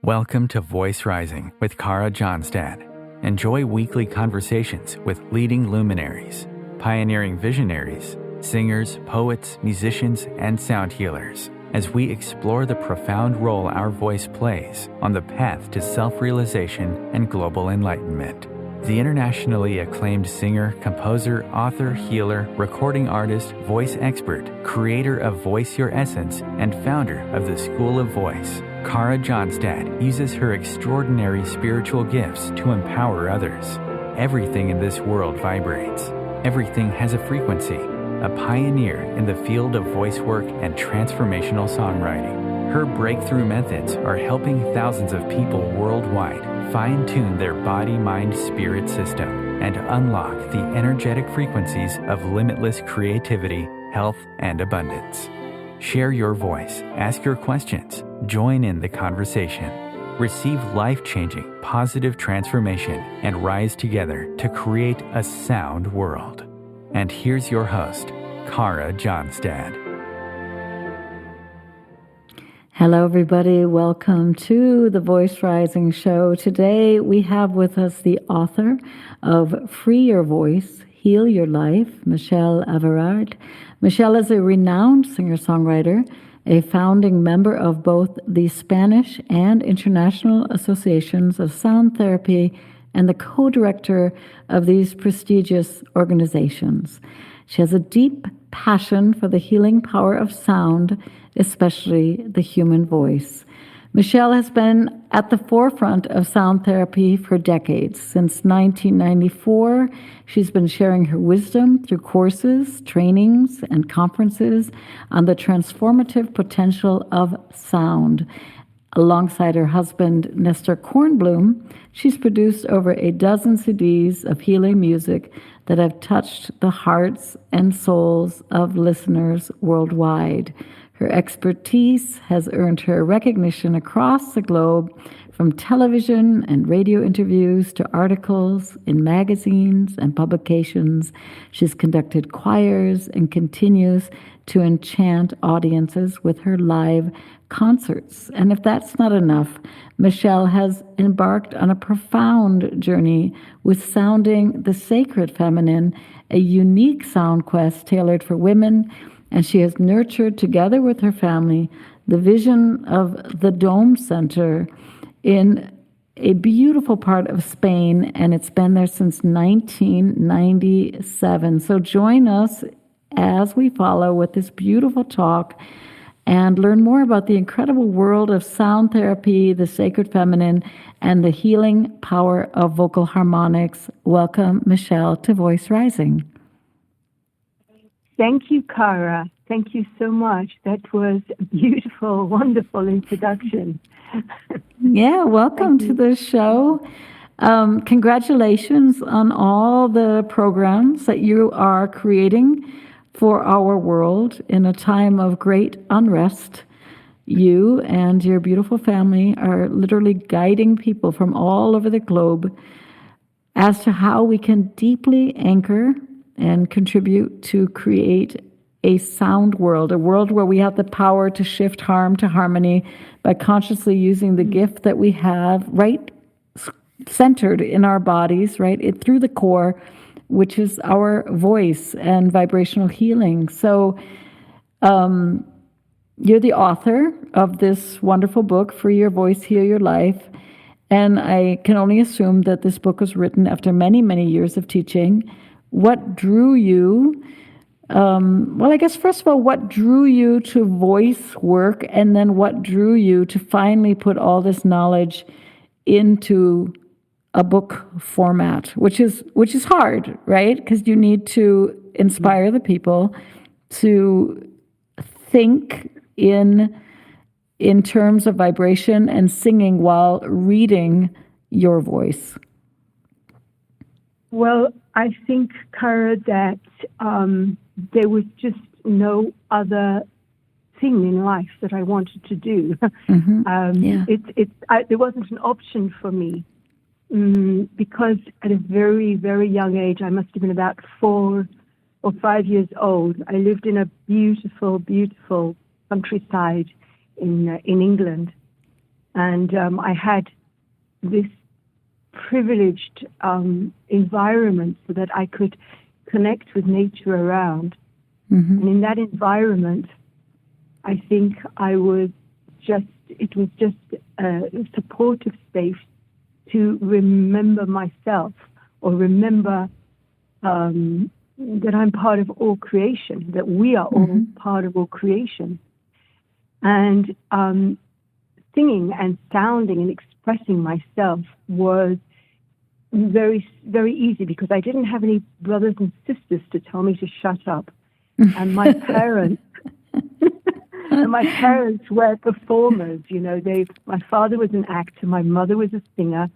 Welcome to Voice Rising with Kara Johnstad. Enjoy weekly conversations with leading luminaries, pioneering visionaries, singers, poets, musicians, and sound healers as we explore the profound role our voice plays on the path to self-realization and global enlightenment. The internationally acclaimed singer, composer, author, healer, recording artist, voice expert, creator of Voice Your Essence, and founder of the School of Voice, Kara Johnstad uses her extraordinary spiritual gifts to empower others. Everything in this world vibrates. Everything has a frequency. A pioneer in the field of voice work and transformational songwriting. Her breakthrough methods are helping thousands of people worldwide fine-tune their body-mind-spirit system and unlock the energetic frequencies of limitless creativity, health, and abundance. Share your voice, ask your questions, join in the conversation. Receive life-changing, positive transformation and rise together to create a sound world. And here's your host, Kara Johnstad. Hello, everybody. Welcome to the Voice Rising Show. Today, we have with us the author of Free Your Voice, Heal Your Life, Michele Averard. Michele is a renowned singer-songwriter, a founding member of both the Spanish and International Associations of Sound Therapy, and the co-director of these prestigious organizations. She has a deep passion for the healing power of sound, especially the human voice. Michele has been at the forefront of sound therapy for decades. Since 1994, she's been sharing her wisdom through courses, trainings, and conferences on the transformative potential of sound. Alongside her husband, Nestor Kornblum, she's produced over a dozen CDs of healing music that have touched the hearts and souls of listeners worldwide. Her expertise has earned her recognition across the globe, from television and radio interviews to articles in magazines and publications. She's conducted choirs and continues to enchant audiences with her live concerts. And if that's not enough, Michele has embarked on a profound journey with sounding the sacred feminine, a unique sound quest tailored for women, and she has nurtured, together with her family, the vision of the Dome Center in a beautiful part of Spain, and it's been there since 1997. So join us as we follow with this beautiful talk and learn more about the incredible world of sound therapy, the sacred feminine, and the healing power of vocal harmonics. Welcome, Michele, to Voice Rising. Thank you, Kara. Thank you so much. That was a beautiful, wonderful introduction. Yeah, welcome to the show. Congratulations on all the programs that you are creating for our world in a time of great unrest. You and your beautiful family are literally guiding people from all over the globe as to how we can deeply anchor and contribute to create a sound world, a world where we have the power to shift harm to harmony by consciously using the gift that we have right centered in our bodies, right, through the core, which is our voice and vibrational healing. So you're the author of this wonderful book, Free Your Voice, Heal Your Life. And I can only assume that this book was written after many, many years of teaching. What drew you, well, I guess, first of all, what drew you to voice work, and then what drew you to finally put all this knowledge into a book format, which is hard, right? Because you need to inspire the people to think in terms of vibration and singing while reading your voice. Well, I think, Kara, that there was just no other thing in life that I wanted to do. There wasn't an option for me. Because at a very, very young age, I must have been about 4 or 5 years old, I lived in a beautiful, beautiful countryside in England. And I had this privileged environment so that I could connect with nature around. And in that environment, I think it was just a supportive space to remember myself, or remember that I'm part of all creation, that we are all part of all creation. And singing and sounding and expressing myself was very, very easy, because I didn't have any brothers and sisters to tell me to shut up. And my parents, were performers. My father was an actor, my mother was a singer.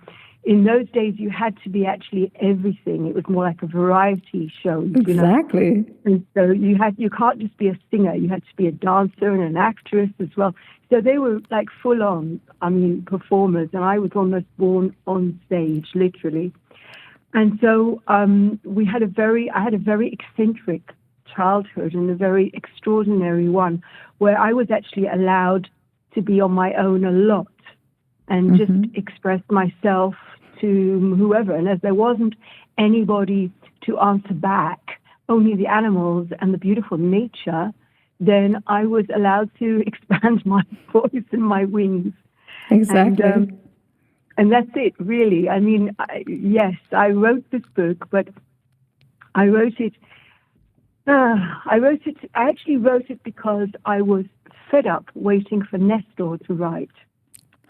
In those days, you had to be actually everything. It was more like a variety show. Exactly. And so you can't just be a singer. You had to be a dancer and an actress as well. So they were like full on, performers. And I was almost born on stage, literally. And so I had a very eccentric childhood, and a very extraordinary one, where I was actually allowed to be on my own a lot and just express myself to whoever. And as there wasn't anybody to answer back, only the animals and the beautiful nature, then I was allowed to expand my voice and my wings. Exactly. And that's it, really. Yes, I wrote this book, but I actually wrote it because I was fed up waiting for Nestor to write.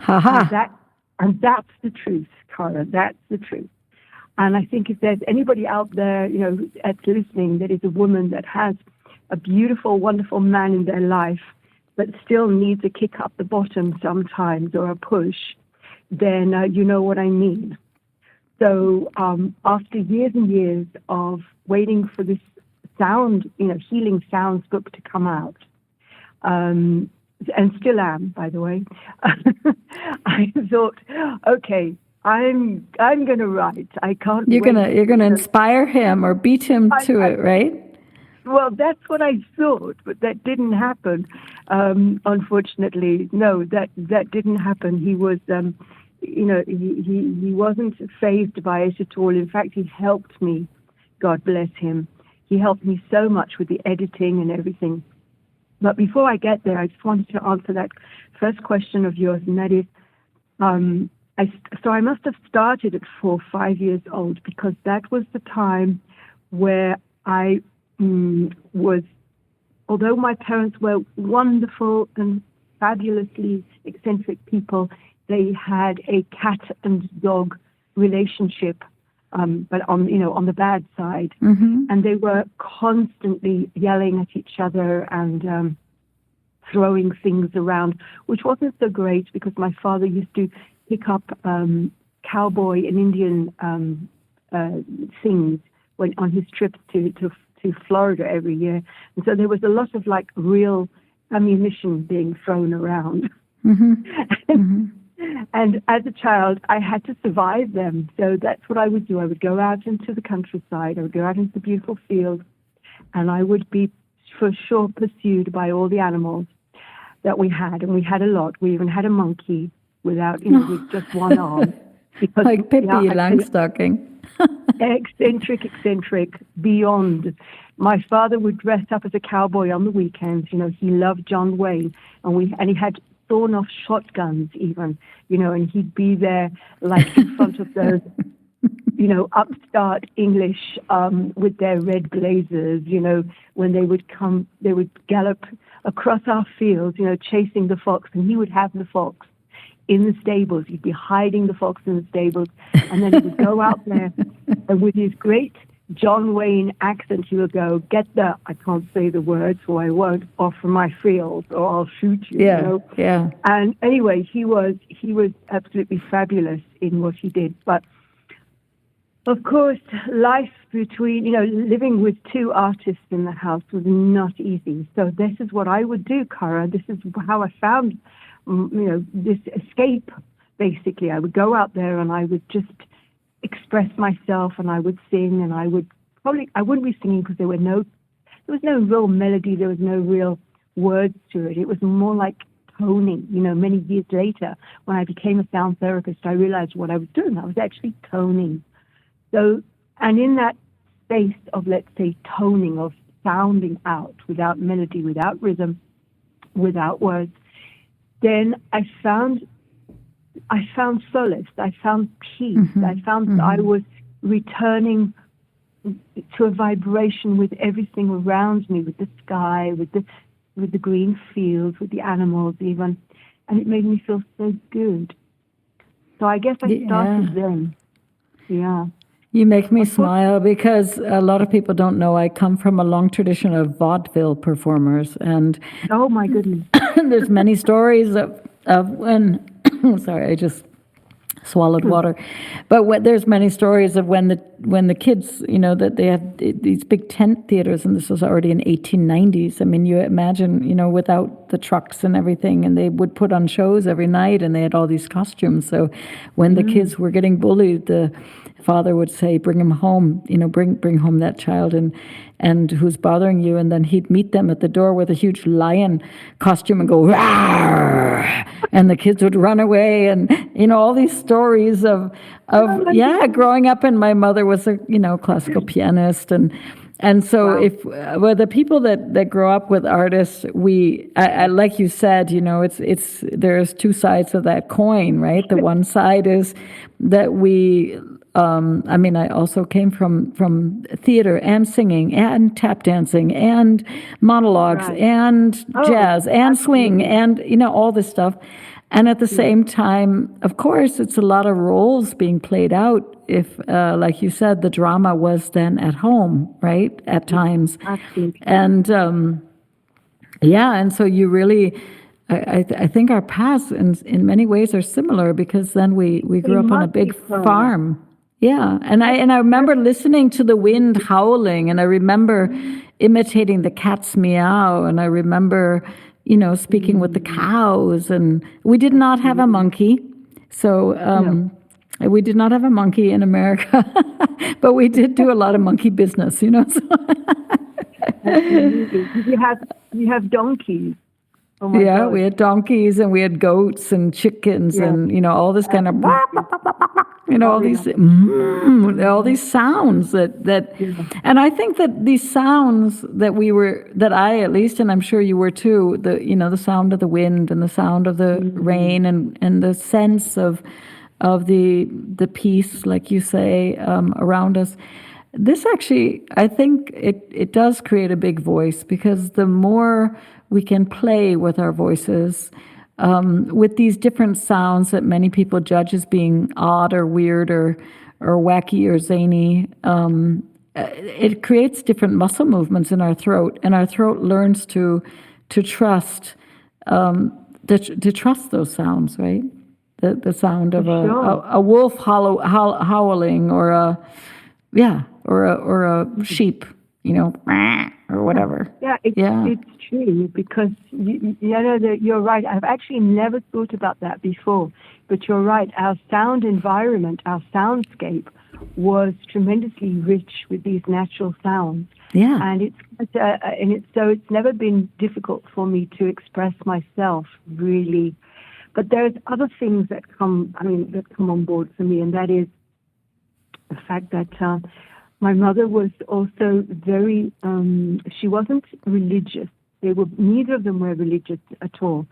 And that's the truth, Kara. That's the truth. And I think if there's anybody out there, that's listening, that is a woman that has a beautiful, wonderful man in their life, but still needs a kick up the bottom sometimes, or a push, then you know what I mean. So after years and years of waiting for this sound, healing sounds book to come out, and still am, by the way, I thought, okay, I'm going to write. I can't. You're gonna inspire him or beat him to it, right? Well, that's what I thought, but that didn't happen. Unfortunately, no, that didn't happen. He was, he wasn't fazed by it at all. In fact, he helped me. God bless him. He helped me so much with the editing and everything. But before I get there, I just wanted to answer that first question of yours, and that is, so I must have started at 4 or 5 years old, because that was the time where I was, although my parents were wonderful and fabulously eccentric people, they had a cat and dog relationship, but on the bad side. And they were constantly yelling at each other and throwing things around, which wasn't so great, because my father used to pick up cowboy and Indian things on his trips to Florida every year. And so there was a lot of real ammunition being thrown around. And as a child, I had to survive them. So that's what I would do. I would go out into the countryside. I would go out into the beautiful fields, and I would be for sure pursued by all the animals that we had. And we had a lot. We even had a monkey with just one arm. Because, like Pippi Langstocking. Eccentric beyond. My father would dress up as a cowboy on the weekends. He loved John Wayne, and he had sawn-off shotguns even. And he'd be there in front of those, upstart English with their red blazers. When they would come, they would gallop across our fields, chasing the fox, and he would have the fox in the stables. He'd be hiding the fox in the stables, and then he would go out there, and with his great John Wayne accent, he would go, "Get the," I can't say the words, so I won't, "off from my field, or I'll shoot you." Yeah. And anyway, he was absolutely fabulous in what he did. But of course, life between, living with two artists in the house was not easy. So this is what I would do, Kara. This is how I found this escape. Basically, I would go out there and I would just express myself, and I would sing, and I wouldn't be singing because there was no real melody, there was no real words to it. It was more like toning. Many years later, when I became a sound therapist, I realized what I was doing. I was actually toning. So, and in that space of, let's say, toning, of sounding out without melody, without rhythm, without words, then I found solace. I found peace. I found that I was returning to a vibration with everything around me, with the sky, with the green fields, with the animals even, and it made me feel so good. So I guess I started then. Yeah. You make me smile because a lot of people don't know I come from a long tradition of vaudeville performers, and oh my goodness, there's many stories of when. Sorry, I just swallowed water. But there's many stories of when the kids, that they had these big tent theaters, and this was already in 1890s. I mean, you imagine, without the trucks and everything, and they would put on shows every night, and they had all these costumes. So when the kids were getting bullied, the father would say, "Bring him home, bring home that child and who's bothering you," and then he'd meet them at the door with a huge lion costume and go, "Rawr!" And the kids would run away, and all these stories of growing up. And my mother was a classical pianist, and so the people that grow up with artists, I like you said, it's there's two sides of that coin, right? The one side is that we. I also came from theater and singing and tap dancing and monologues and jazz and swing and, all this stuff. And at the same time, of course, it's a lot of roles being played out. If, like you said, the drama was then at home, right? At times. Absolutely. And, and so you really... I think our paths in many ways are similar, because then we grew up on a big farm. Yeah, and I remember listening to the wind howling, and I remember imitating the cat's meow, and I remember, speaking with the cows, and we did not have a monkey, so we did not have a monkey in America, but we did do a lot of monkey business, So. Absolutely. You have donkeys. Oh my God. We had donkeys, and we had goats and chickens, and all this kind of all these sounds that and I think that these sounds that I, at least, and I'm sure you were too, the sound of the wind and the sound of the rain and the sense of the peace, like you say, around us. This actually, I think it does create a big voice, because the more we can play with our voices, with these different sounds that many people judge as being odd or weird or wacky or zany, it creates different muscle movements in our throat, and our throat learns to trust to trust those sounds, right? The sound of a wolf howling, or a sheep, or whatever. Yeah, it's true, because you're right. I've actually never thought about that before, but you're right. Our sound environment, our soundscape, was tremendously rich with these natural sounds. Yeah, and it's never been difficult for me to express myself, really. But there's other things that come on board for me, and that is the fact that my mother was also very, she wasn't religious. Neither of them were religious at all.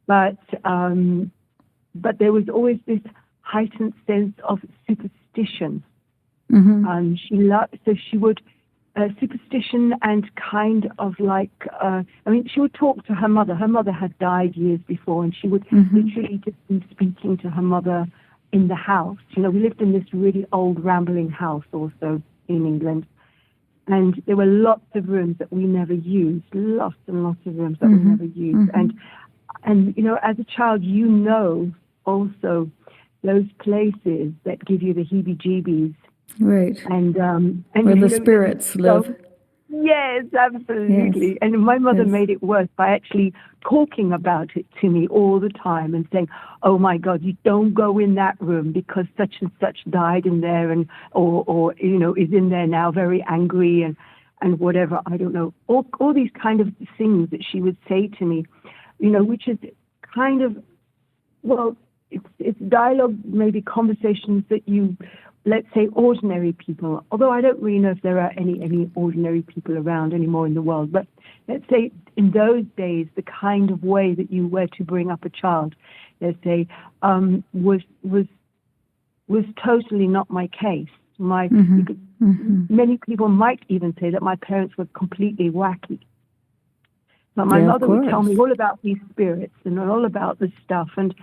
But there was always this heightened sense of superstition. Mm-hmm. She would, superstition, and kind of like, she would talk to her mother. Her mother had died years before, and she would literally just be speaking to her mother in the house. We lived in this really old rambling house also in England, and there were lots of rooms that we never used, lots and lots of rooms that we never used. And as a child, also those places that give you the heebie-jeebies, right? And where the spirits live. Yes, absolutely. Yes. And my mother made it worse by actually talking about it to me all the time and saying, "Oh my God, you don't go in that room because such and such died in there, and or is in there now, very angry and whatever, I don't know." All these kind of things that she would say to me, which is kind of, well, it's dialogue, maybe conversations that you, let's say, ordinary people, although I don't really know if there are any ordinary people around anymore in the world, but let's say in those days, the kind of way that you were to bring up a child, let's say, was totally not my case. Many people might even say that my parents were completely wacky. But my mother would tell me all about these spirits and all about this stuff. And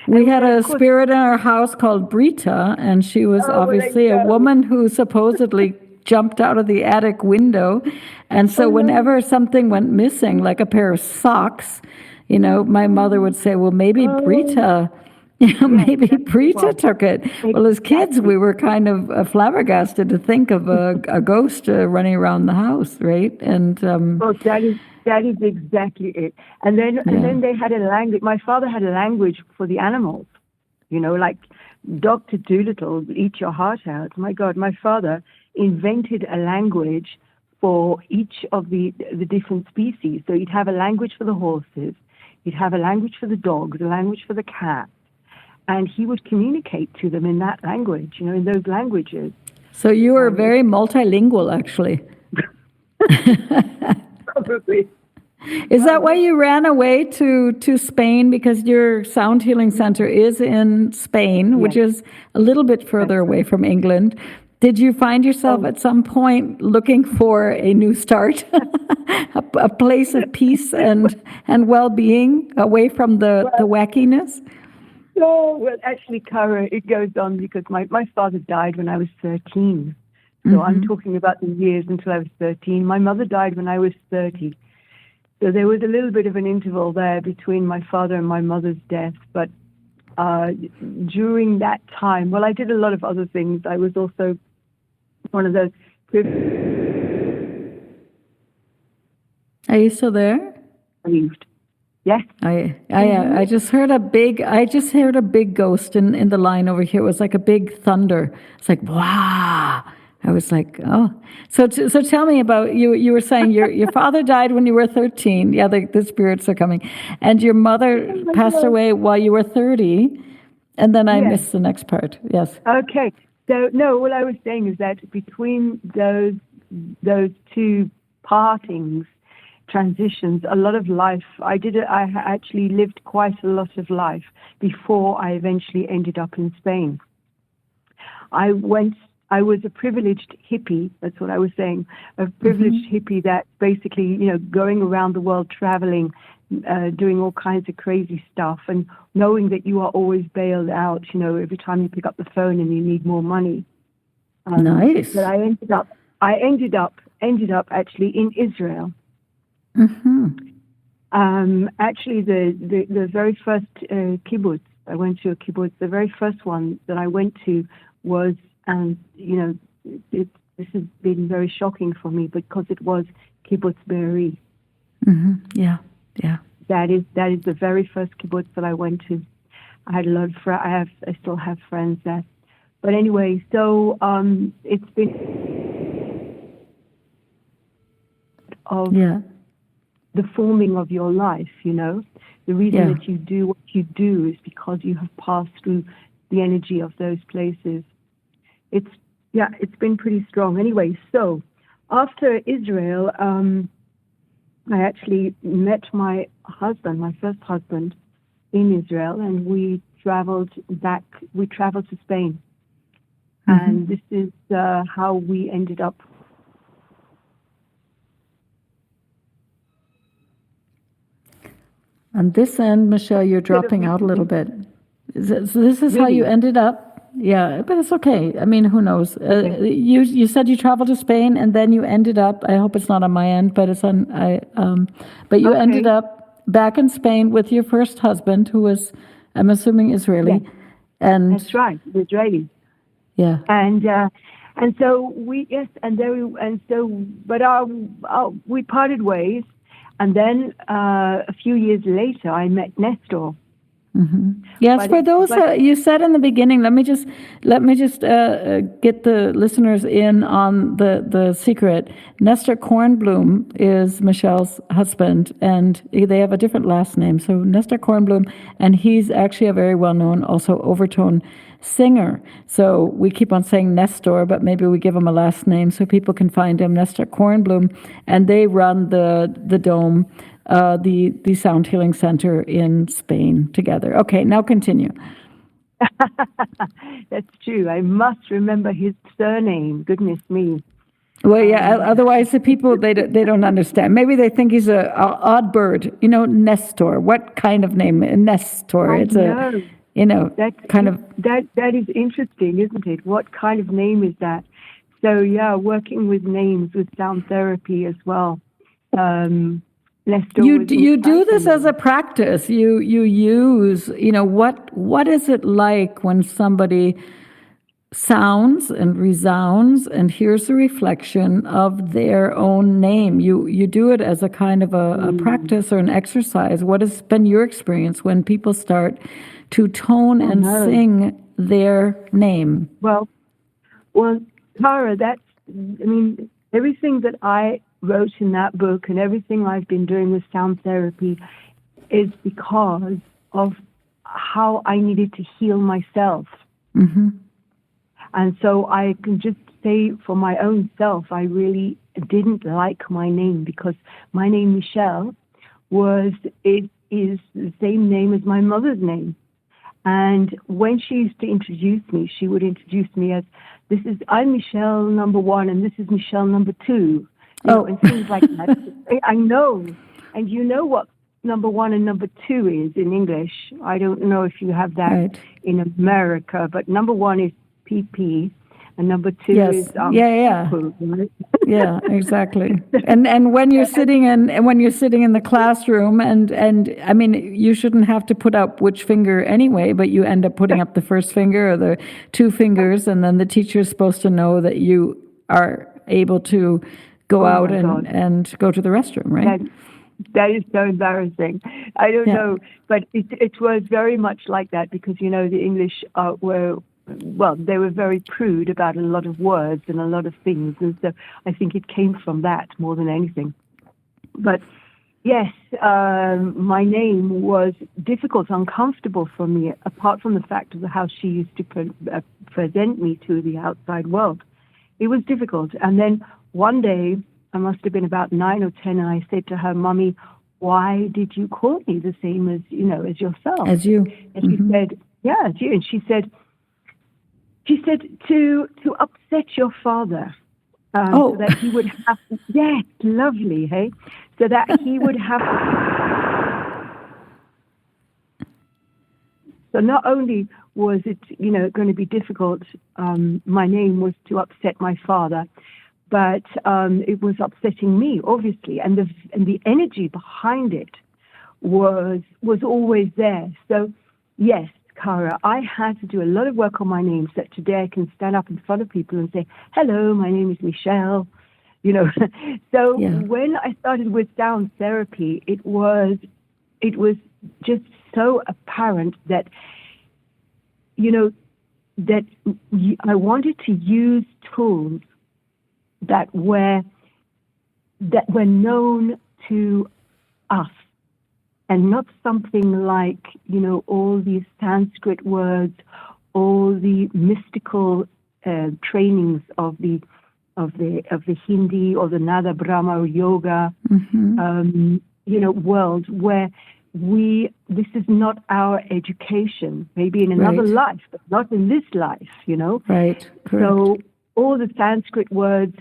we had a spirit in our house called Brita, and she was obviously a woman who supposedly jumped out of the attic window. And so whenever something went missing, like a pair of socks, my mother would say, well, maybe Brita... maybe Brita took it. Well, as kids, we were kind of flabbergasted to think of a ghost running around the house, right? And that is exactly it. And then they had a language. My father had a language for the animals, like Dr. Dolittle, eat your heart out. My God, my father invented a language for each of the different species. So he'd have a language for the horses, he'd have a language for the dogs, a language for the cats. And he would communicate to them in that language, in those languages. So you were very multilingual, actually. Probably. Is that why you ran away to Spain? Because your sound healing center is in Spain, which is a little bit further away from England. Did you find yourself at some point looking for a new start, a place of peace and well-being away from the wackiness? No, well, actually, Kara, it goes on because my father died when I was 13. So I'm talking about the years until I was 13. My mother died when I was 30. So there was a little bit of an interval there between my father and my mother's death. But during that time, well, I did a lot of other things. I was also one of those... Are you still there? Believed. Yes. I just heard a big ghost in the line over here. It was like a big thunder. It's like, wow. I was like, oh. So tell me about you. You were saying your father died when you were 13. Yeah, the spirits are coming. And your mother passed away while you were 30. And then I missed the next part. Yes. Okay. So no, what I was saying is that between those two partings, transitions, a lot of life. I actually lived quite a lot of life before I eventually ended up in Spain. I was a privileged hippie, that's what I was saying, a privileged hippie that basically, going around the world, traveling, doing all kinds of crazy stuff and knowing that you are always bailed out, every time you pick up the phone and you need more money. Nice. But I ended up actually in Israel. Actually, the very first kibbutz, I went to a kibbutz. The very first one that I went to was, and this has been very shocking for me because it was kibbutz Be'eri. Yeah. That is the very first kibbutz that I went to. I had a lot of I still have friends there. But anyway, so it's been the forming of your life, the reason that you do what you do is because you have passed through the energy of those places. It's been pretty strong. Anyway, so after Israel, I actually met my first husband in Israel, and we traveled to Spain. And this is how we ended up. On this end, Michele, you're dropping out a little bit. So this is how you ended up? Yeah, but it's okay. I mean, who knows? You said you traveled to Spain and then you ended up, I hope it's not on my end, but it's on, but you ended up back in Spain with your first husband, who was, I'm assuming, Israeli. Yes. And that's right, Israeli. Yeah. And so we we parted ways. And then a few years later, I met Nestor, Yes, But for those you said in the beginning, let me just get the listeners in on the secret. Nestor Kornblum is Michelle's husband, and they have a different last name. So Nestor Kornblum, and he's actually a very well-known also overtone singer. So we keep on saying Nestor, but maybe we give him a last name so people can find him. Nestor Kornblum, and they run the Dome. The Sound Healing Center in Spain together. Okay, now continue. That's true. I must remember his surname. Goodness me. Well, yeah. Otherwise, the people they don't understand. Maybe they think he's a odd bird. Nestor. What kind of name? Nestor. It's that is interesting, isn't it? What kind of name is that? So yeah, working with names with sound therapy as well. You do this as a practice. You use, what is it like when somebody sounds and resounds and hears the reflection of their own name? You do it as a kind of a practice or an exercise. What has been your experience when people start to tone and sing their name? Well, Kara, everything that I wrote in that book and everything I've been doing with sound therapy is because of how I needed to heal myself. And so I can just say for my own self, I really didn't like my name because my name, Michele, is the same name as my mother's name. And when she used to introduce me, she would introduce me as, I'm Michele number 1 and this is Michele number 2. And things like that. I know. And you know what number 1 and number 2 is in English. I don't know if you have that in America, but number 1 is PP and number 2 is people, right? Yeah, exactly. And when you're sitting in the classroom and I mean you shouldn't have to put up which finger anyway, but you end up putting up the first finger or the 2 fingers, and then the teacher is supposed to know that you are able to go out and go to the restroom, right? That is so embarrassing. I don't know, but it was very much like that because, the English they were very prude about a lot of words and a lot of things. And so I think it came from that more than anything. But yes, my name was difficult, uncomfortable for me, apart from the fact of how she used to present me to the outside world. It was difficult. And then one day, I must have been about 9 or 10, and I said to her, "Mommy, why did you call me the same as yourself?" As you. And she said, "Yeah, as you." And she said to upset your father, so that he would have. Yes, lovely, hey. So that he would have. So not only was it, going to be difficult, my name was to upset my father, but it was upsetting me, obviously, and the energy behind it was always there. So, yes, Kara, I had to do a lot of work on my name so that today I can stand up in front of people and say, "Hello, my name is Michele." So when I started with sound therapy, it was just so apparent that, that I wanted to use tools that were known to us, and not something like, all these Sanskrit words, all the mystical trainings of the Hindi or the Nada Brahma or yoga, world where this is not our education, maybe in another life, but not in this life, Right. Correct. So all the Sanskrit words,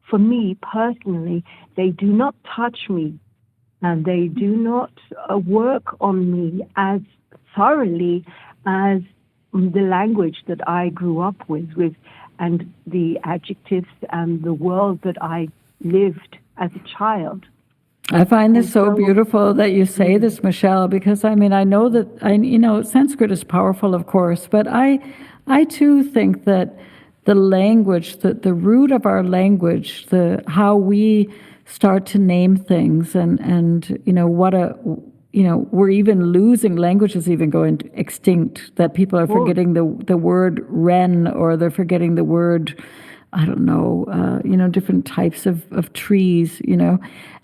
for me personally, they do not touch me, and they do not work on me as thoroughly as the language that I grew up with, and the adjectives and the world that I lived as a child. I find this so beautiful that you say this, Michele, because I know that Sanskrit is powerful, of course, but I too think that the language, the root of our language, how we start to name things, and what we're even losing languages, even going extinct, that people are forgetting the word wren, or they're forgetting the word, I don't know, different types of trees,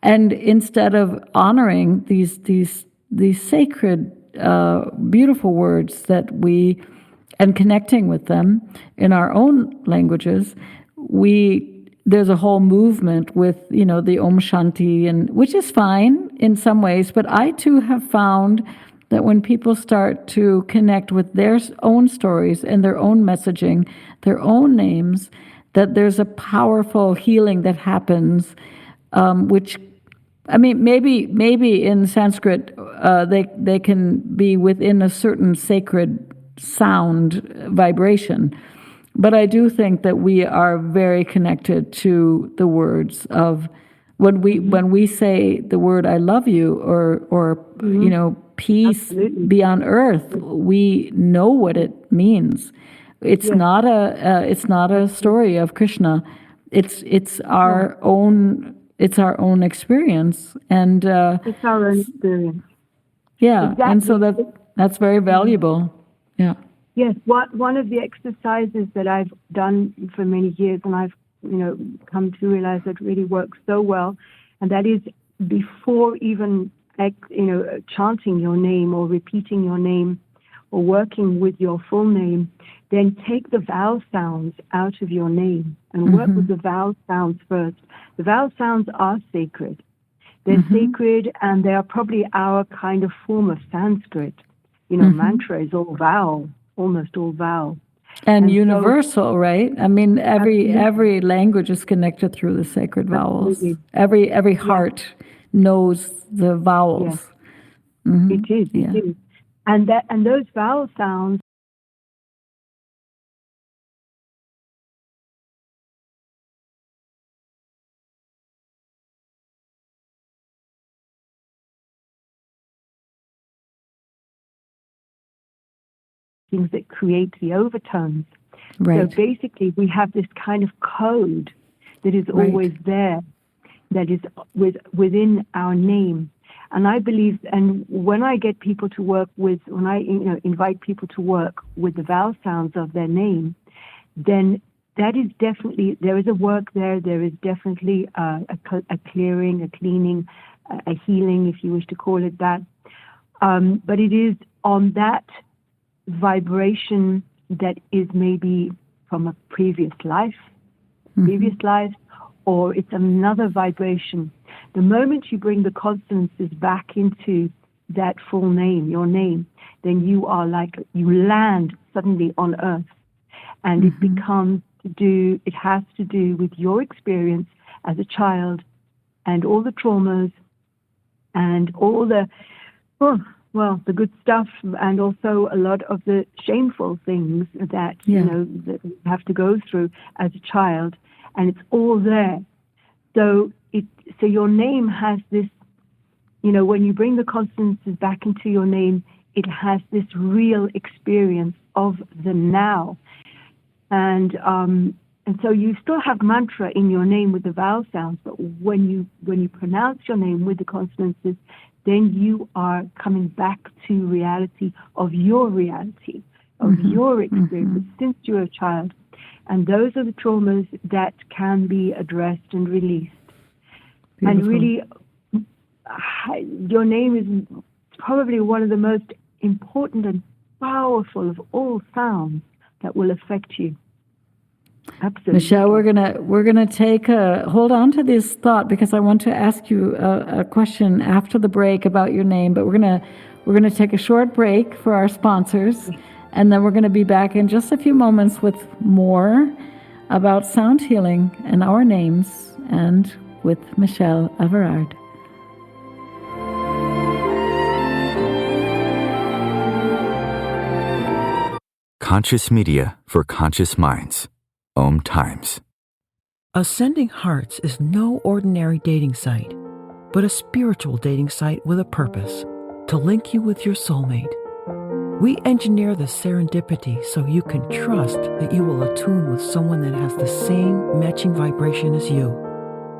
and instead of honoring these sacred, beautiful words and connecting with them in our own languages, there's a whole movement with, the Om Shanti, and which is fine in some ways, but I too have found that when people start to connect with their own stories and their own messaging, their own names, that there's a powerful healing that happens, which, I mean, maybe in Sanskrit, they can be within a certain sacred sound vibration. But I do think that we are very connected to the words of when we say the word "I love you" or peace Absolutely. be on earth. We know what it means. It's not a story of Krishna. It's our own experience, and It's our own experience. yeah, Exactly. and so that's very valuable. Yeah. Yes, one of the exercises that I've done for many years, and I've come to realize that really works so well, and that is before even chanting your name or repeating your name or working with your full name, then take the vowel sounds out of your name and work with the vowel sounds first. The vowel sounds are sacred. They're sacred, and they are probably our kind of form of Sanskrit. Mantra is all vowel. Almost all vowel. And universal, right? I mean, every language is connected through the sacred vowels. Absolutely. Every heart knows the vowels. Yes. It is. And those vowel sounds things that create the overtones. Right. So basically, we have this kind of code that is always there, that is within our name. And I believe, and when I get people to work with, when I invite people to work with the vowel sounds of their name, then that is definitely, there is a work there. There is definitely a clearing, a cleaning, a healing, if you wish to call it that. But it is on that vibration that is maybe from a previous life, or it's another vibration. The moment you bring the consonances back into that full name, your name, then you land suddenly on earth, and it has to do with your experience as a child and all the traumas and all the the good stuff, and also a lot of the shameful things that that you have to go through as a child, and it's all there. So your name has this, when you bring the consonances back into your name, it has this real experience of the now, and so you still have mantra in your name with the vowel sounds, but when you pronounce your name with the consonances, then you are coming back to reality, of your experience since you're a child. And those are the traumas that can be addressed and released. Beautiful. And really, your name is probably one of the most important and powerful of all sounds that will affect you. Absolutely. Michele, we're gonna hold on to this thought, because I want to ask you a question after the break about your name. But we're gonna take a short break for our sponsors, and then we're gonna be back in just a few moments with more about sound healing and our names, and with Michele Averard. Conscious media for conscious minds. Om Times. Ascending Hearts is no ordinary dating site, but a spiritual dating site with a purpose, to link you with your soulmate. We engineer the serendipity so you can trust that you will attune with someone that has the same matching vibration as you.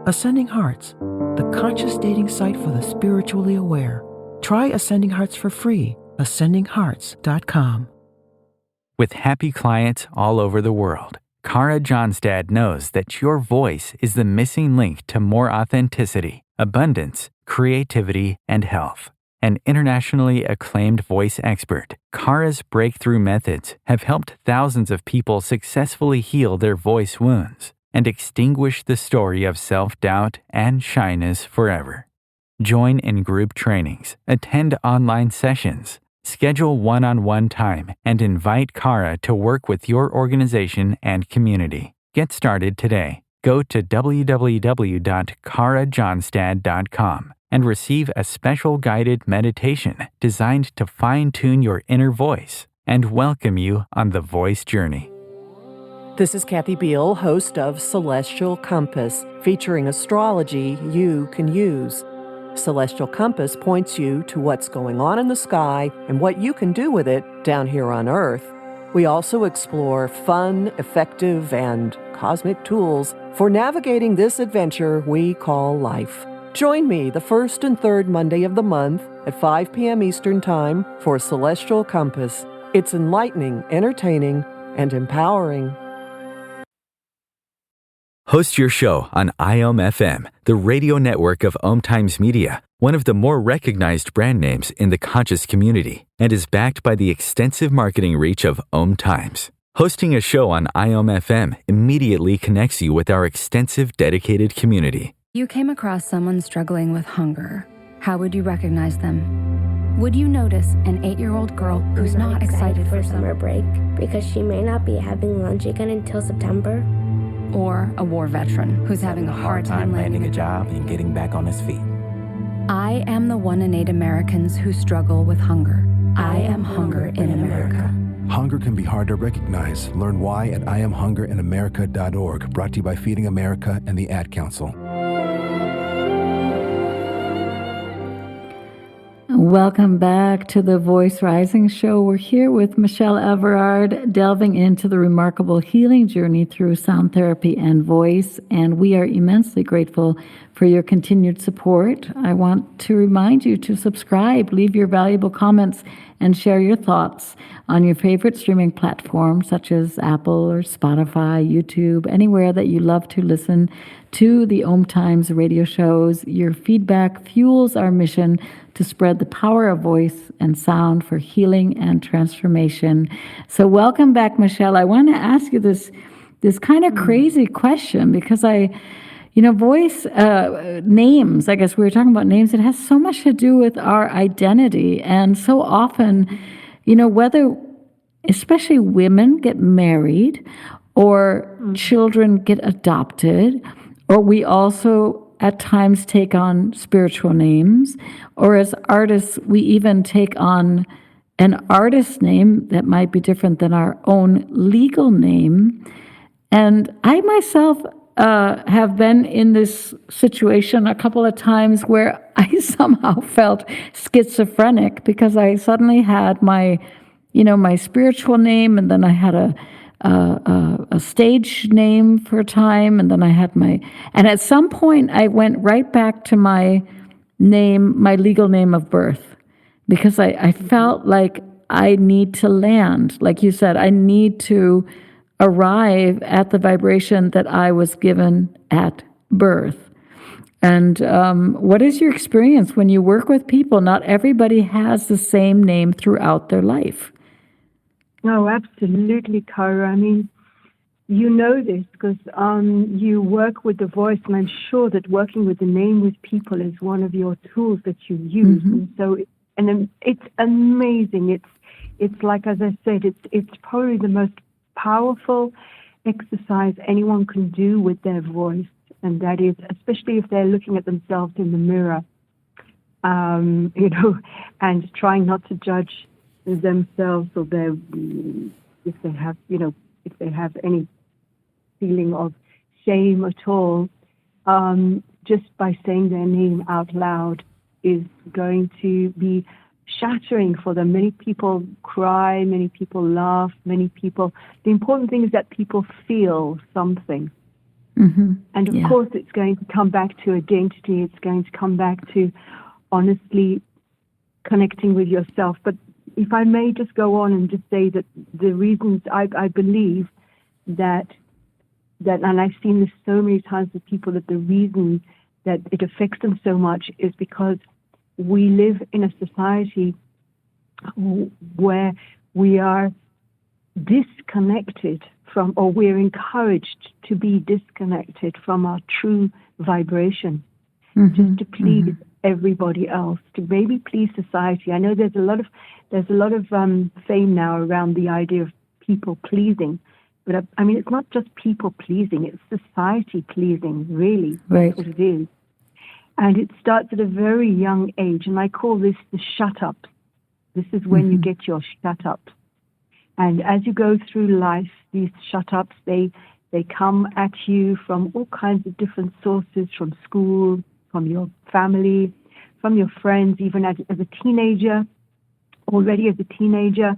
Ascending Hearts, the conscious dating site for the spiritually aware. Try Ascending Hearts for free. ascendinghearts.com. With happy clients all over the world, Kara Johnstad knows that your voice is the missing link to more authenticity, abundance, creativity, and health. An internationally acclaimed voice expert, Kara's breakthrough methods have helped thousands of people successfully heal their voice wounds and extinguish the story of self-doubt and shyness forever. Join in group trainings, attend online sessions, schedule one-on-one time, and invite Kara to work with your organization and community. Get started today. Go to www.karajohnstad.com and receive a special guided meditation designed to fine-tune your inner voice and welcome you on the voice journey. This is Kathy Beal, host of Celestial Compass, featuring astrology you can use. Celestial Compass points you to what's going on in the sky and what you can do with it down here on Earth. We also explore fun, effective, and cosmic tools for navigating this adventure we call life. Join me the first and third Monday of the month at 5 p.m. Eastern Time for Celestial Compass. It's enlightening, entertaining, and empowering. Host your show on IOM FM, the radio network of Om Times Media, one of the more recognized brand names in the conscious community, and is backed by the extensive marketing reach of Om Times. Hosting a show on IOM FM immediately connects you with our extensive dedicated community. You came across someone struggling with hunger. How would you recognize them? Would you notice an 8-year-old girl who's not excited for summer break because she may not be having lunch again until September? Or a war veteran who's having a hard time landing a job and getting back on his feet? I am the 1 in 8 Americans who struggle with hunger. I am hunger in America. Hunger can be hard to recognize. Learn why at IamHungerInAmerica.org. Brought to you by Feeding America and the Ad Council. Welcome back to the Voice Rising Show. We're here with Michele Averard, delving into the remarkable healing journey through sound therapy and voice, and we are immensely grateful for your continued support. I want to remind you to subscribe, leave your valuable comments, and share your thoughts on your favorite streaming platforms such as Apple or Spotify, YouTube, anywhere that you love to listen to the Om Times radio shows. Your feedback fuels our mission to spread the power of voice and sound for healing and transformation. So welcome back, Michele. I want to ask you this kind of crazy question because voice names, I guess we were talking about names, it has so much to do with our identity. And so often, whether, especially women get married or children get adopted, or we also at times take on spiritual names, or as artists, we even take on an artist name that might be different than our own legal name. And I myself have been in this situation a couple of times where I somehow felt schizophrenic because I suddenly had my spiritual name, and then I had a stage name for a time, and then I had and at some point I went right back to my name, my legal name of birth, because I felt like I need to land, like you said, I need to arrive at the vibration that I was given at birth. And what is your experience when you work with people? Not everybody has the same name throughout their life. No, absolutely, Kara. I mean, you know this because you work with the voice, and I'm sure that working with the name with people is one of your tools that you use. Mm-hmm. And so, it's amazing. It's like, as I said, it's probably the most powerful exercise anyone can do with their voice, and that is, especially if they're looking at themselves in the mirror, and trying not to judge themselves or if they have any feeling of shame at all, just by saying their name out loud is going to be shattering for them. Many people cry, many people laugh, the important thing is that people feel something. Mm-hmm. And of course it's going to come back to identity. It's going to come back to honestly connecting with yourself. But if I may just go on and just say that the reasons I believe that, and I've seen this so many times with people, that the reason that it affects them so much is because we live in a society where we are disconnected from, or we're encouraged to be disconnected from our true vibration, just to please everybody else, to maybe please society. I know there's a lot of fame now around the idea of people pleasing, but I mean, it's not just people pleasing; it's society pleasing. Really, right. That's what it is. And it starts at a very young age, and I call this the shut-ups. This is when you get your shut-ups. And as you go through life, these shut-ups, they come at you from all kinds of different sources, from school, from your family, from your friends. Even as a teenager, already as a teenager,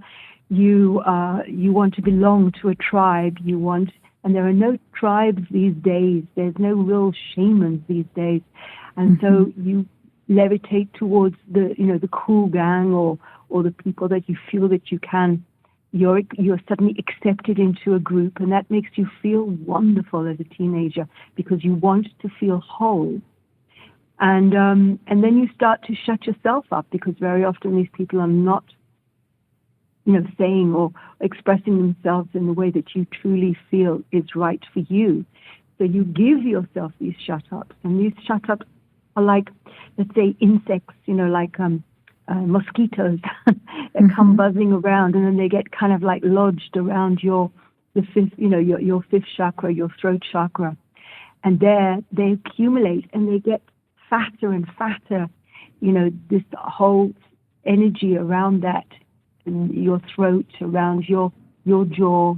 you want to belong to a tribe. And there are no tribes these days. There's no real shamans these days. And so you levitate towards the cool gang or the people that you feel that you can. You're suddenly accepted into a group, and that makes you feel wonderful as a teenager because you want to feel whole. And then you start to shut yourself up because very often these people are not, saying or expressing themselves in the way that you truly feel is right for you. So you give yourself these shut-ups, and these shut-ups are like, let's say, insects, like mosquitoes that come buzzing around, and then they get kind of like lodged around your fifth chakra, your throat chakra, and there they accumulate and they get fatter and fatter. This whole energy around that, in your throat, around your jaw.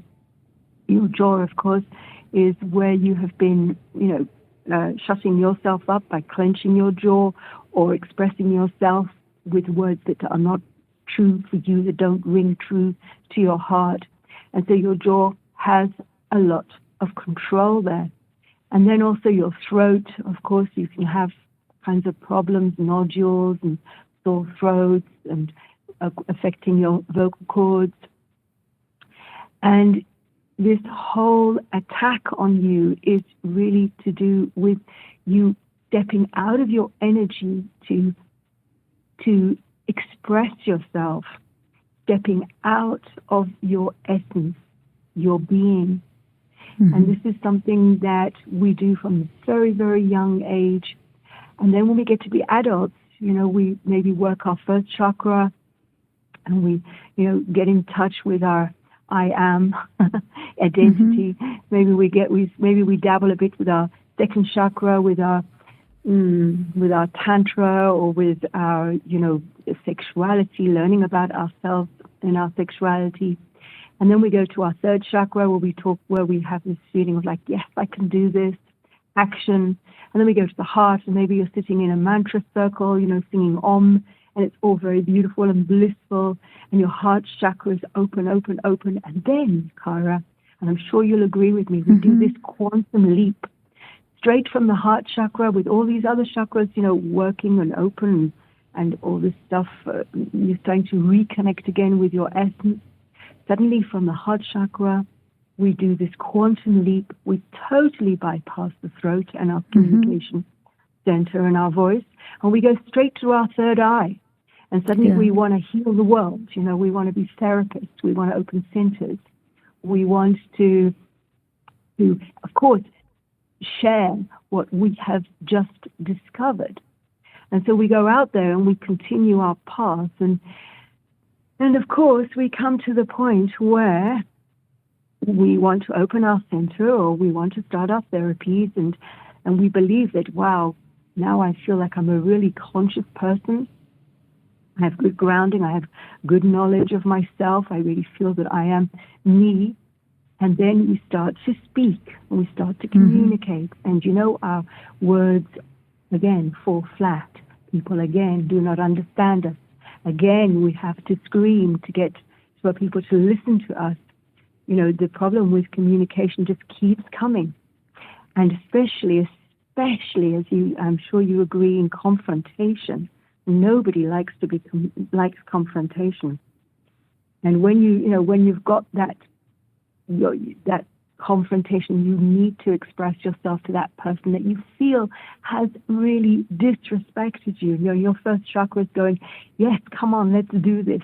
Your jaw, of course, is where you have been, shutting yourself up by clenching your jaw or expressing yourself with words that are not true for you, that don't ring true to your heart. And so your jaw has a lot of control there. And then also your throat, of course, you can have kinds of problems, nodules and sore throats, and affecting your vocal cords. And this whole attack on you is really to do with you stepping out of your energy to express yourself, stepping out of your essence, your being. And this is something that we do from a very, very young age. And then when we get to be adults, we maybe work our first chakra, and we, get in touch with our I am identity. Maybe we dabble a bit with our second chakra, with our tantra, or with our, sexuality, learning about ourselves and our sexuality. And then we go to our third chakra where we have this feeling of like, yes, I can do this, action. And then we go to the heart, and maybe you're sitting in a mantra circle, singing Om, and it's all very beautiful and blissful, and your heart chakra is open, open, open. And then, Kara, and I'm sure you'll agree with me, we do this quantum leap straight from the heart chakra with all these other chakras, working and open and all this stuff. You're starting to reconnect again with your essence. Suddenly from the heart chakra, we do this quantum leap. We totally bypass the throat and our communication center and our voice, and we go straight to our third eye. And suddenly we want to heal the world. We want to be therapists. We want to open centers. We want to, of course, share what we have just discovered. And so we go out there and we continue our path. And of course, we come to the point where we want to open our center, or we want to start our therapies, and we believe that, wow, now I feel like I'm a really conscious person. I have good grounding. I have good knowledge of myself. I really feel that I am me. And then we start to speak, and we start to communicate. And our words, again, fall flat. People, again, do not understand us. Again, we have to scream to get for people to listen to us. The problem with communication just keeps coming. And especially as I'm sure you agree, in confrontation, Nobody likes likes confrontation. And when when you've got that confrontation, you need to express yourself to that person that you feel has really disrespected you. Your first chakra is going, yes, come on, let's do this,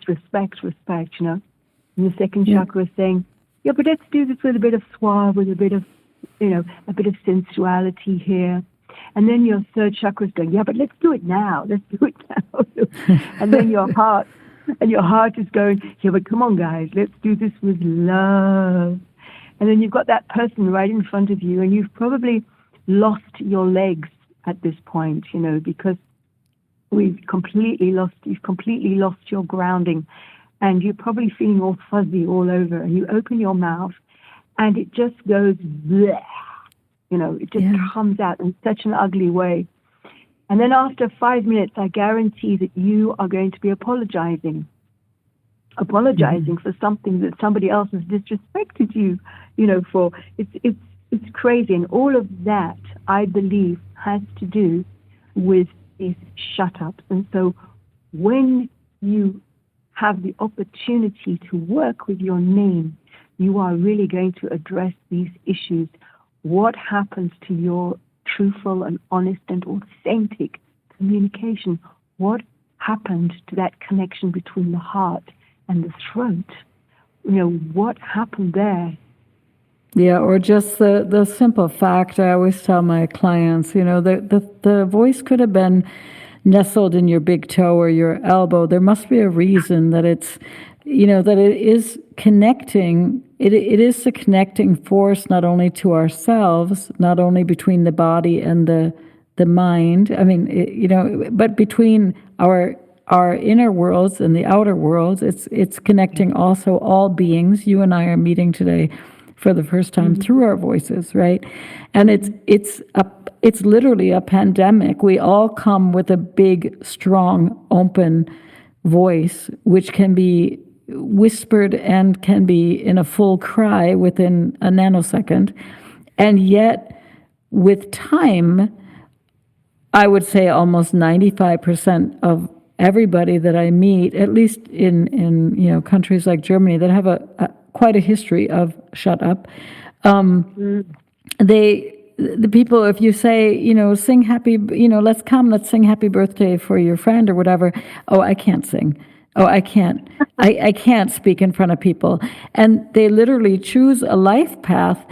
respect, And the second chakra is saying, yeah, but let's do this with a bit of suave, with a bit of, a bit of sensuality here. And then your third chakra is going, yeah, but let's do it now. And then your heart is going, yeah, but come on, guys, let's do this with love. And then you've got that person right in front of you, and you've probably lost your legs at this point, because you've completely lost your grounding, and you're probably feeling all fuzzy all over, and you open your mouth, and it just goes bleh. It just comes out in such an ugly way. And then after 5 minutes, I guarantee that you are going to be apologizing for something that somebody else has disrespected you, for. It's crazy. And all of that, I believe, has to do with these shut-ups. And so when you have the opportunity to work with your name, you are really going to address these issues. What happens to your truthful and honest and authentic communication? What happened to that connection between the heart and the throat? What happened there? Yeah, or just the simple fact, I always tell my clients, the voice could have been nestled in your big toe or your elbow. There must be a reason that it's, that it is connecting. It is a connecting force, not only to ourselves, not only between the body and the mind. I mean, but between our inner worlds and the outer worlds. It's connecting also all beings. You and I are meeting today for the first time through our voices, right? And it's literally a pandemic. We all come with a big, strong, open voice, which can be whispered and can be in a full cry within a nanosecond. And yet, with time, I would say almost 95% of everybody that I meet, at least in countries like Germany that have quite a history of shut up, the people, if you say, sing happy, let's sing happy birthday for your friend or whatever. Oh, I can't sing. Oh, I can't. I can't speak in front of people. And they literally choose a life path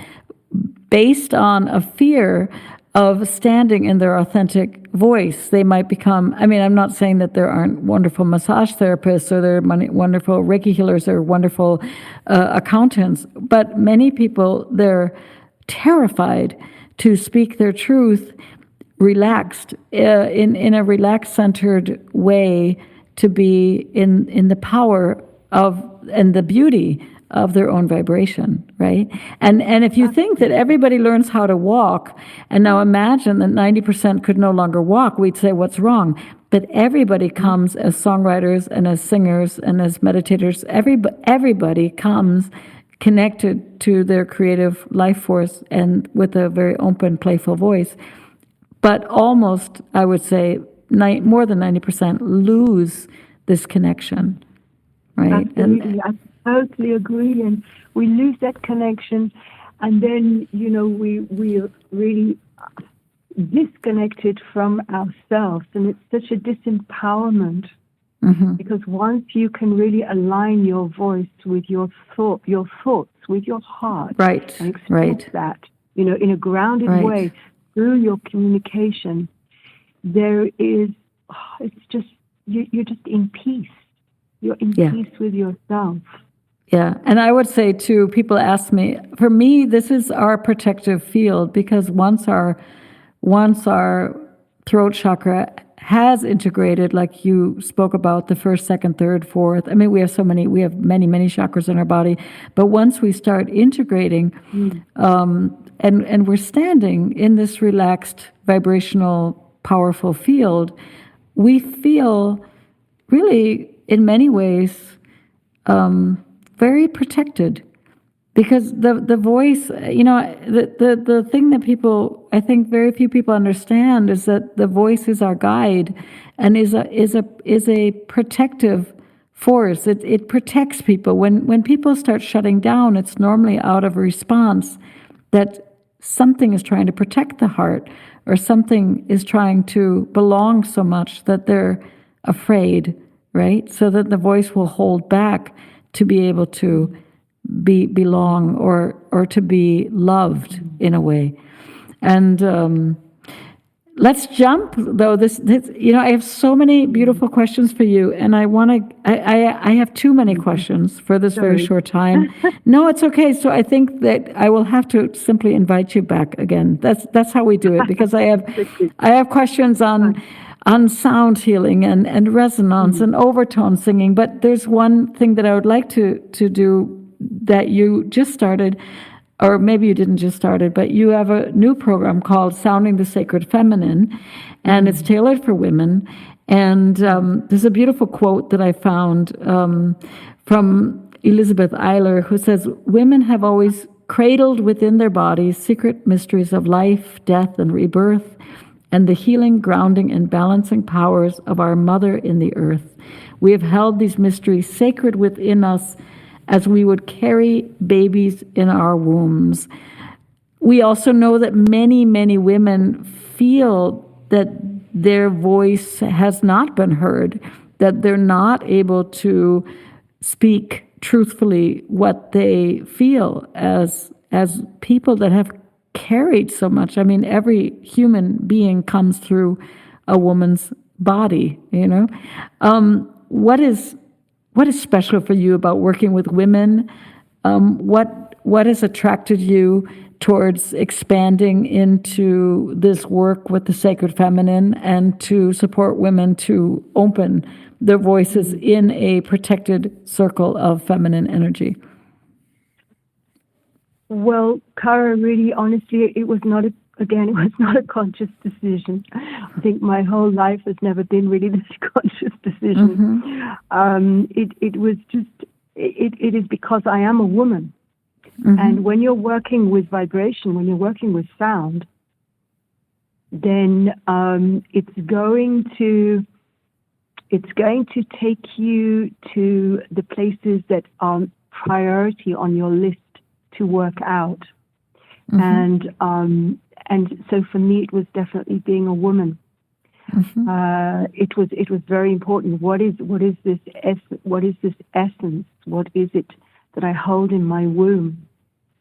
based on a fear of standing in their authentic voice. They might become, I'm not saying that there aren't wonderful massage therapists or there are wonderful Reiki healers or wonderful accountants, but many people, they're terrified to speak their truth relaxed, in a relaxed, centered way, to be in the power of and the beauty of their own vibration, right? And if you think that everybody learns how to walk, and now imagine that 90% could no longer walk, we'd say, what's wrong? But everybody comes as songwriters and as singers and as meditators. Everybody comes connected to their creative life force and with a very open, playful voice. But almost, I would say, more than 90% lose this connection, right? Absolutely. I totally agree. And we lose that connection, and then, we're really disconnected from ourselves. And it's such a disempowerment, because once you can really align your voice with your thoughts, with your heart, right, and express that, in a grounded way through your communication, there is, it's just, you're just in peace. You're in peace with yourself. Yeah, and I would say too, people ask me, for me, this is our protective field, because once our throat chakra has integrated, like you spoke about, the first, second, third, fourth. We have many, many chakras in our body, but once we start integrating, and we're standing in this relaxed, vibrational, powerful field, we feel really, in many ways, very protected, because the voice, the thing that people, I think very few people understand, is that the voice is our guide and is a protective force. It protects people. When people start shutting down, it's normally out of a response that something is trying to protect the heart, or something is trying to belong so much that they're afraid, right? So that the voice will hold back to be able to belong or to be loved in a way. And let's jump though. This I have so many beautiful questions for you, and I have too many questions for this very short time. No, it's okay. So I think that I will have to simply invite you back again. That's how we do it, because I have questions on sound healing and resonance and overtone singing. But there's one thing that I would like to do that you just started, or maybe you didn't just start it, but you have a new program called Sounding the Sacred Feminine, and it's tailored for women. And there's a beautiful quote that I found from Elizabeth Eiler, who says, "Women have always cradled within their bodies secret mysteries of life, death, and rebirth, and the healing, grounding, and balancing powers of our mother in the earth. We have held these mysteries sacred within us as we would carry babies in our wombs." We also know that many, many women feel that their voice has not been heard, that they're not able to speak truthfully what they feel as people that have carried so much. I mean, every human being comes through a woman's body, What is special for you about working with women? What has attracted you towards expanding into this work with the sacred feminine and to support women to open their voices in a protected circle of feminine energy? Well, Kara, really, honestly, it was not a conscious decision. I think my whole life has never been really this conscious decision. It was just, it is because I am a woman. And when you're working with vibration, when you're working with sound, then it's going to take you to the places that are priority on your list to work out. And so for me, it was definitely being a woman. It was very important. What is this essence? What is it that I hold in my womb?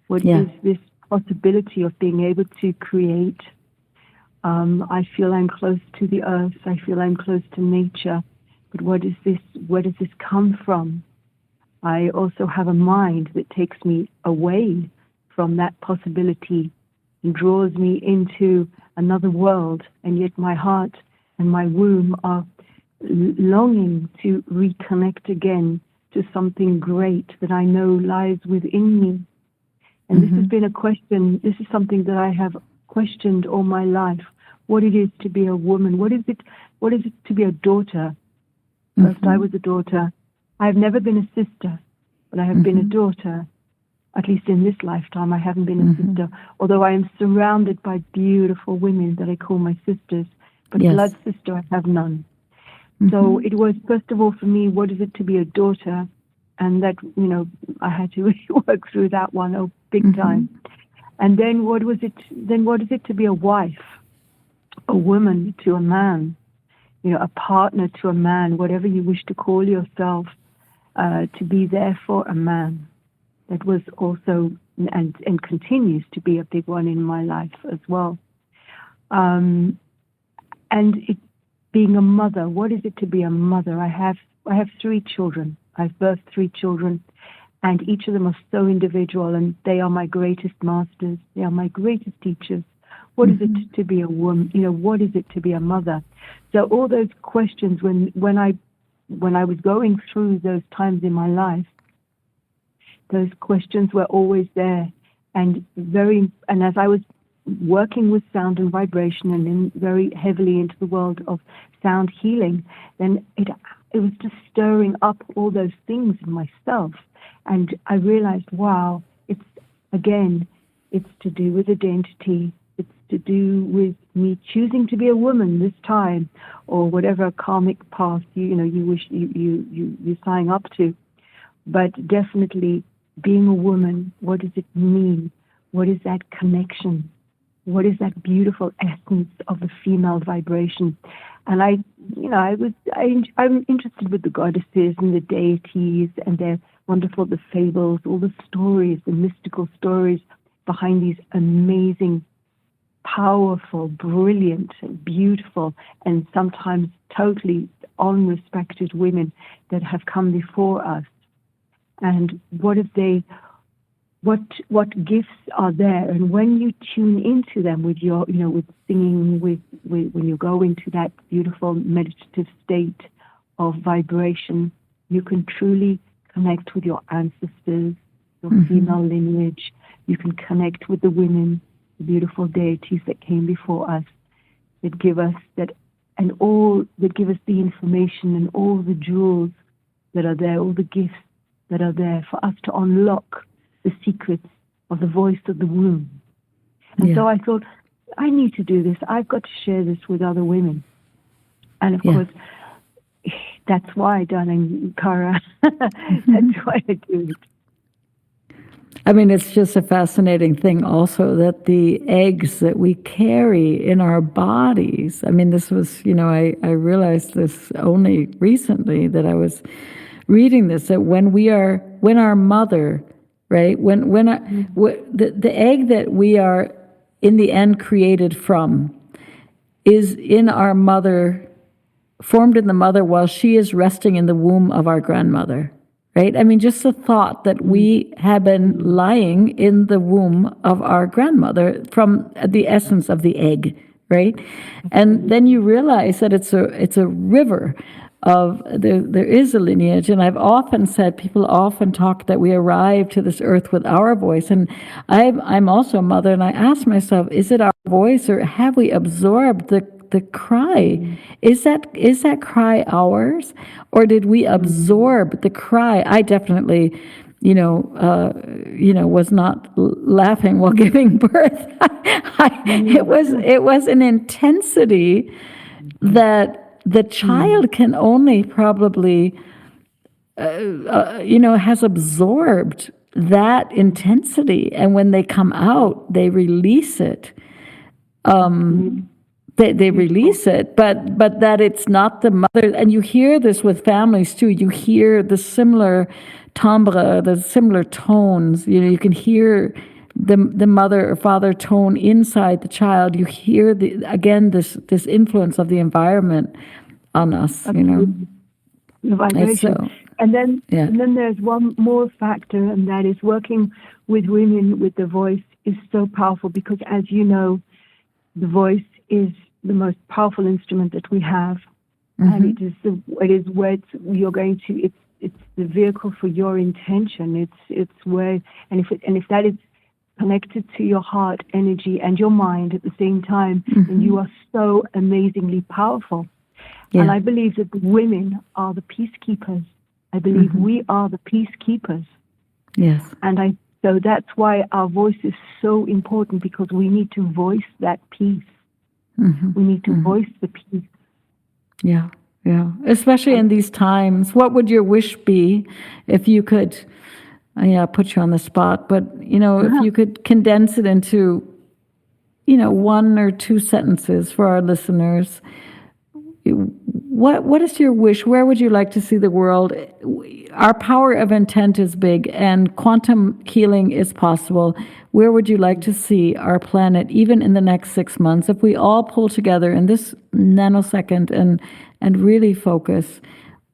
What is this possibility of being able to create? I feel I'm close to the earth. I feel I'm close to nature. But what is this? Where does this come from? I also have a mind that takes me away from that possibility and draws me into another world, and yet my heart and my womb are longing to reconnect again to something great that I know lies within me. And this has been a question, this is something that I have questioned all my life, what it is to be a woman, what is it to be a daughter? First I was a daughter. I've never been a sister, but I have been a daughter. At least in this lifetime, I haven't been a sister, although I am surrounded by beautiful women that I call my sisters, but blood sister, I have none. So it was, first of all, for me, what is it to be a daughter? And that, I had to really work through that one, big time. And then what is it to be a wife, a woman to a man, a partner to a man, whatever you wish to call yourself, to be there for a man. That was also and continues to be a big one in my life as well. And being a mother, what is it to be a mother? I have 3 children. I've birthed 3 children, and each of them are so individual, and they are my greatest masters. They are my greatest teachers. What is it to be a woman? What is it to be a mother? So all those questions, when I was going through those times in my life, those questions were always there, and as I was working with sound and vibration, and then very heavily into the world of sound healing, then it was just stirring up all those things in myself, and I realized, wow, it's to do with identity. It's to do with me choosing to be a woman this time, or whatever karmic path you wish you sign up to. But definitely, being a woman, what does it mean? What is that connection? What is that beautiful essence of the female vibration? And I'm interested with the goddesses and the deities and their wonderful, the fables, all the stories, the mystical stories behind these amazing, powerful, brilliant, beautiful, and sometimes totally unrespected women that have come before us. And what gifts are there? And when you tune into them with your, with singing, when you go into that beautiful meditative state of vibration, you can truly connect with your ancestors, your female lineage. You can connect with the women, the beautiful deities that came before us, that give us that give us the information and all the jewels that are there, all the gifts that are there for us to unlock the secrets of the voice of the womb. And so I thought, I need to do this. I've got to share this with other women. And of course, that's why, darling Kara, that's why I do it. I mean, it's just a fascinating thing also that the eggs that we carry in our bodies, I mean, this was, I realized this only recently that I was reading this, that when our mother, right, the egg that we are in the end created from is in our mother, formed in the mother while she is resting in the womb of our grandmother. Right? I mean, just the thought that we have been lying in the womb of our grandmother from the essence of the egg, right? And then you realize that it's a river of, there is a lineage. And I've often said, people often talk that we arrive to this earth with our voice. And I'm also a mother, and I ask myself, is it our voice, or have we absorbed the cry? Is that cry ours, or did we absorb the cry? I definitely, was not laughing while giving birth. It was an intensity that the child can only probably, has absorbed that intensity, and when they come out, they release it. They release it, but that it's not the mother. And you hear this with families too. You hear the similar timbre, the similar tones. You can hear the mother or father tone inside the child. You hear this influence of the environment on us. The vibration. And then there's one more factor, and that is working with women with the voice is so powerful, because as you know, the voice is the most powerful instrument that we have, and it is where you're going to. It's the vehicle for your intention. It's where, and if that is connected to your heart energy and your mind at the same time, then you are so amazingly powerful. Yeah. And I believe that the women are the peacekeepers. I believe we are the peacekeepers. Yes. And so that's why our voice is so important, because we need to voice that peace. We need to voice the peace. Yeah. Especially in these times. What would your wish be if you could, put you on the spot, but, if you could condense it into, 1 or 2 sentences for our listeners? What is your wish? Where would you like to see the world? Our power of intent is big, and quantum healing is possible. Where would you like to see our planet, even in the next 6 months, if we all pull together in this nanosecond and really focus?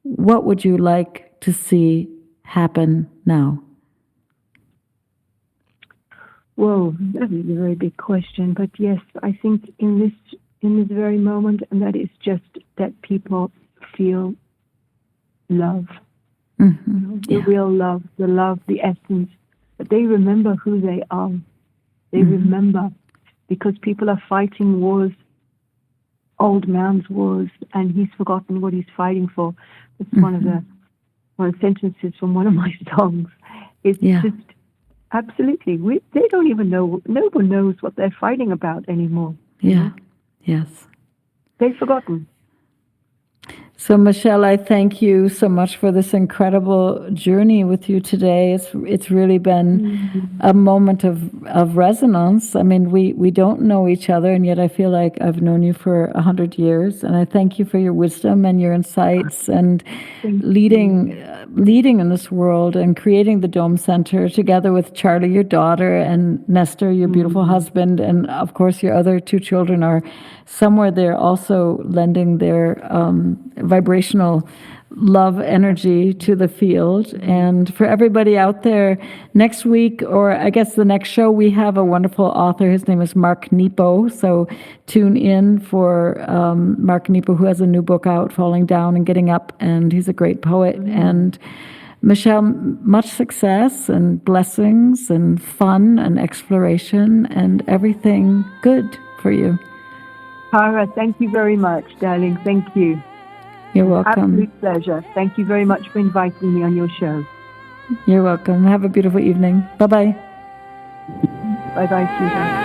What would you like to see happen now? Whoa, that is a very big question. But yes, I think in this very moment, and that is just that people feel love, the real love, the essence, that they remember who they are. They remember, because people are fighting wars, old man's wars, and he's forgotten what he's fighting for. It's one of the sentences from one of my songs. It's just, Absolutely. They don't even know, no one knows what they're fighting about anymore. Yeah. Yes. They've forgotten. So, Michele, I thank you so much for this incredible journey with you today. It's really been a moment of resonance. I mean, we don't know each other, and yet I feel like I've known you for 100 years. And I thank you for your wisdom and your insights and leading in this world and creating the Dome Center together with Charlie, your daughter, and Nestor, your beautiful husband, and of course your other two children are somewhere there also lending their vibrational love energy to the field. And for everybody out there, next week, or I guess the next show, we have a wonderful author. His name is Mark Nepo. So tune in for Mark Nepo, who has a new book out, Falling Down and Getting Up, and he's a great poet. And Michele, much success and blessings and fun and exploration and everything good for you. Kara, thank you very much, darling. Thank you. You're welcome. Absolute pleasure. Thank you very much for inviting me on your show. You're welcome. Have a beautiful evening. Bye-bye. Bye-bye, Susan.